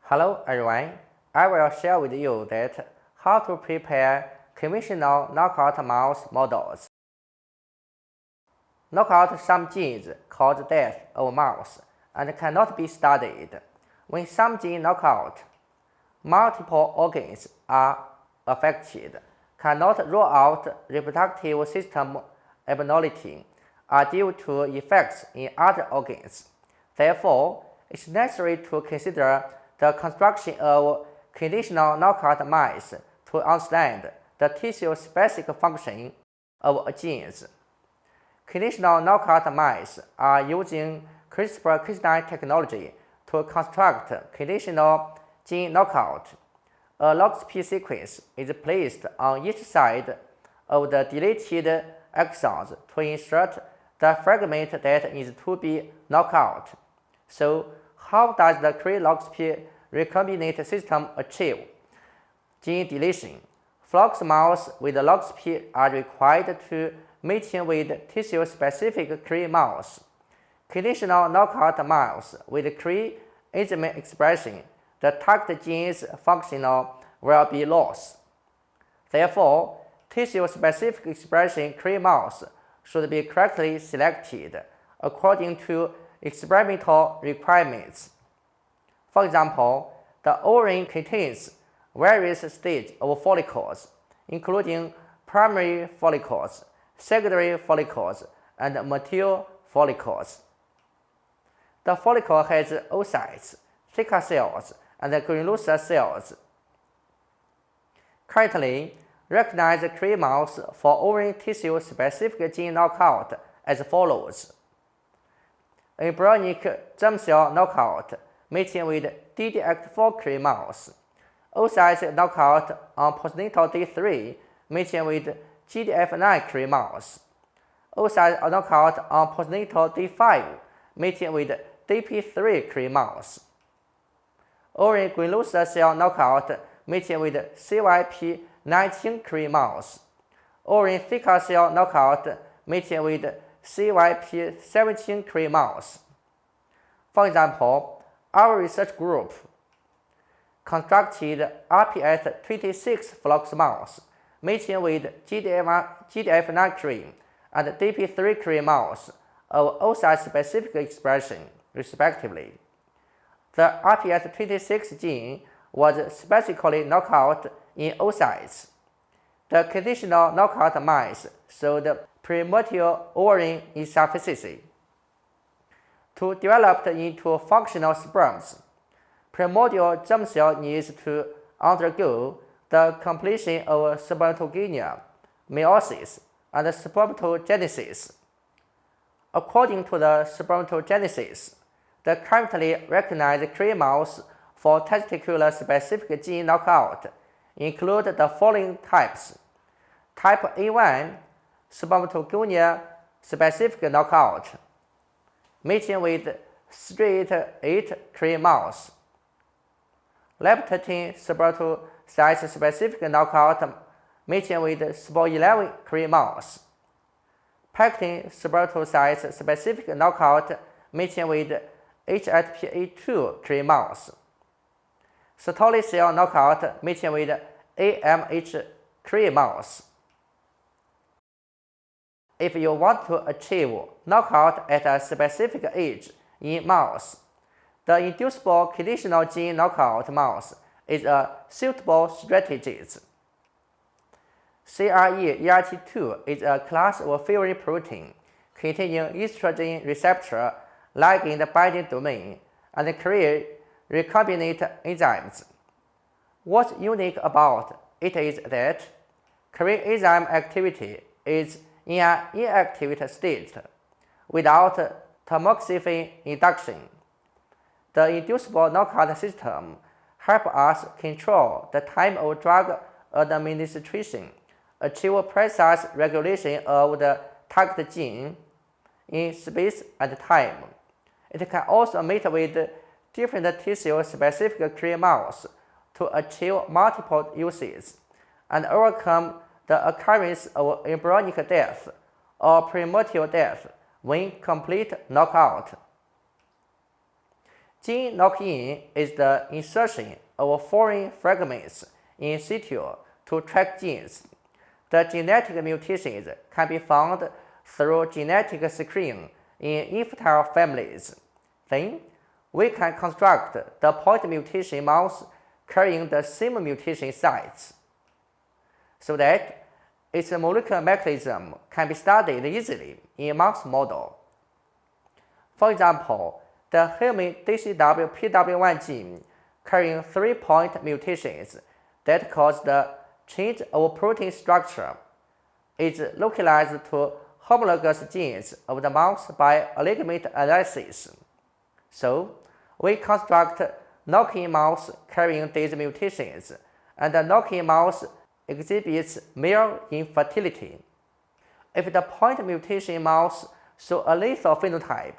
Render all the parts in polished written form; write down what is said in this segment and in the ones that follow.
Hello everyone, I will share with you that how to prepare conventional knockout mouse models. Knockout some genes cause death of mouse and cannot be studied. When some gene knockout, multiple organs are affected, cannot rule out reproductive system abnormality are due to effects in other organs. Therefore, it's necessary to consider the construction of conditional knockout mice to understand the tissue-specific function of genes. Conditional knockout mice are using CRISPR-Cas9 technology to construct conditional gene knockout. A loxP sequence is placed on each side of the deleted exons to insert the fragment that is to be knocked out. So, how does the loxP recombinant system achieve gene deletion? Flox mice with loxP are required to mate with tissue-specific Cre mouse. Conditional knockout mouse with Cre enzyme expression, the target gene's functional will be lost. Therefore, tissue-specific expression Cre mouse should be correctly selected according to experimental requirements. For example, the ovary contains various stages of follicles, including primary follicles, secondary follicles, and mature follicles. The follicle has oocytes, theca cells, and granulosa cells. Currently, recognize Cre mouse for ovarian tissue-specific gene knockout as follows: embryonic germ cell knockout mating with DD-Act4 Cre mouse, oocyte knockout on postnatal D3 mating with GDF9 Cre mouse, oocyte knockout on postnatal D5 mating with DP3 Cre mouse, ovarian granulosa cell knockout mating with CYP19 Cre mouse, ovarian theca cell knockout mating with CYP17 Cre mouse. For example, our research group constructed RPS26 flox mouse mating with GDF9 Cre and DP3 Cre mouse of oocyte-specific expression, respectively. The RPS26 gene was specifically knocked out in oocytes. The conditional knockout mice showed primordial ovarian insufficiency. To develop into functional sperms, primordial germ cell needs to undergo the completion of spermatogenesis, meiosis, and spermatogenesis. According to the spermatogenesis, the currently recognized Cre mouse for testicular-specific gene knockout include the following types: Type A1, spermatogenea-specific knockout, mating with straight 8 Cre mouse; leptin spermatocyte-specific knockout mating with SPO11 Cre mouse; pectin spermatocyte-specific knockout mating with HSPA2 Cre mouse; Sertoli cell knockout mating with AMH Cre mouse. If you want to achieve knockout at a specific age in mouse, the inducible conditional gene knockout mouse is a suitable strategy. CRE-ERT2 is a class of furin protein containing estrogen receptor ligand binding domain and Cre recombinant enzymes. What's unique about it is that Cre enzyme activity is in an inactive state without tamoxifen induction. The inducible knockout system helps us control the time of drug administration, achieve precise regulation of the target gene in space and time. It can also mate with different tissue-specific Cre mouse to achieve multiple uses and overcome the occurrence of embryonic death or premature death when complete knockout. Gene knock-in is the insertion of foreign fragments in situ to track genes. The genetic mutations can be found through genetic screening in infertile families. Then, we can construct the point mutation mouse carrying the same mutation sites, so that its molecular mechanism can be studied easily in a mouse model. For example, the human DCWPW1 gene carrying 3-point mutations that cause the change of protein structure is localized to homologous genes of the mouse by alignment analysis. So, we construct knock-in mouse carrying these mutations, and the knock-in mouse exhibits male infertility. If the point mutation mouse shows a lethal phenotype,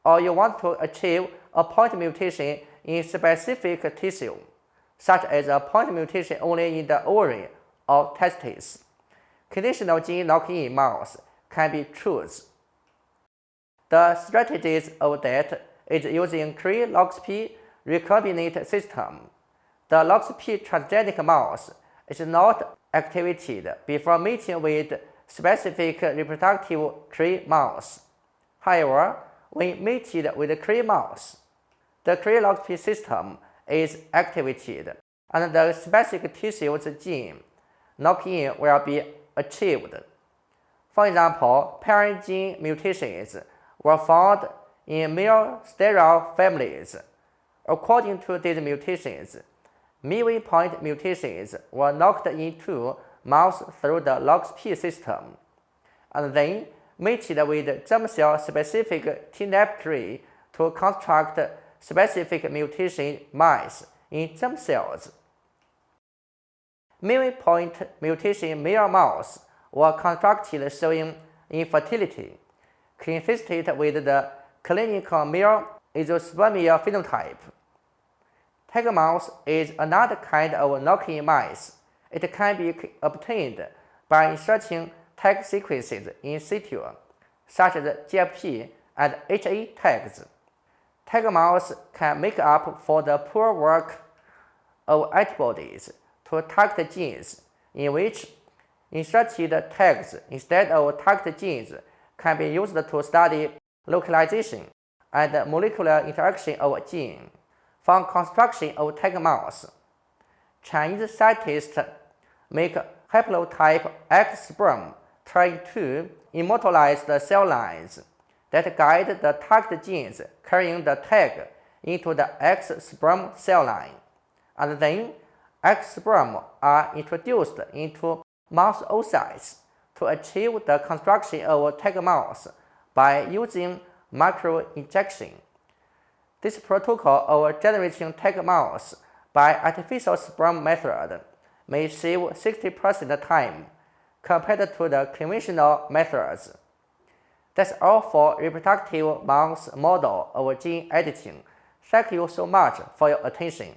or you want to achieve a point mutation in specific tissue, such as a point mutation only in the ovary or testes, conditional gene knock-in mouse can be chosen. The strategies of that is using Cre-LoxP recombinant system. The LoxP transgenic mouse is not activated before mating with specific reproductive Cre mouse. However, when mated with the Cre mouse, the Cre-LoxP system is activated, and the specific tissue's gene knock-in will be achieved. For example, parent gene mutations were found in male sterile families. According to these mutations, midway point mutations were knocked into mouse through the LoxP system, and then mated with germ cell specific TNAP3 to construct specific mutation mice in germ cells. Midway point mutation male mouse were constructed showing infertility, consistent with the clinical male azoospermia phenotype. Tiger mouse is another kind of knock-in mice. It can be obtained by inserting tag sequences in situ, such as GFP and HA tags. Tiger mouse can make up for the poor work of antibodies to target genes, in which inserted tags instead of target genes can be used to study localization and molecular interaction of gene. From construction of tiger mouse, Chinese scientists make haplotype X sperm trying to immortalize the cell lines that guide the target genes carrying the tag into the X sperm cell line, and then X sperm are introduced into mouse oocytes to achieve the construction of tiger mouse by using microinjection. This protocol of generating tiger mouse by artificial sperm method may save 60% time compared to the conventional methods. That's all for reproductive mouse model of gene editing. Thank you so much for your attention.